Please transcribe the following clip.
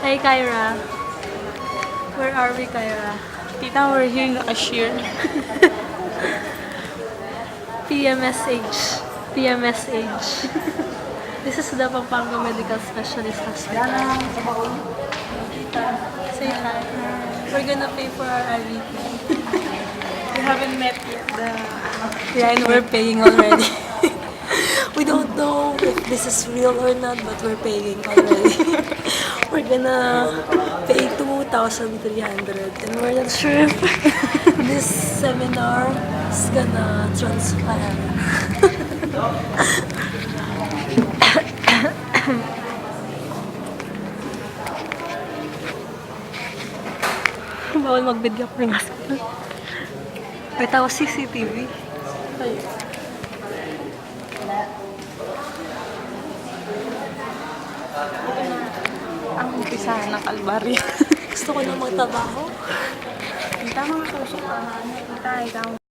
Hey, Kyra. Where are we, Kyra? Tita, we're here in the cashier. PMSH. PMSH. This is the Pampanga Medical Specialist Hospital. Say hi. We're gonna pay for our RVP. We haven't met yet. Yeah, and we're paying already. We don't know if this is real or not, but we're paying already. We're gonna pay 2,300 and we're not sure if this seminar is gonna transpire. Bawal mag-video for mas. May tawa CCTV. Ay. Ang umpisa ng kalbaryo. Gusto ko na magtrabaho. Tita, mga kausap ka. Tita, ikaw.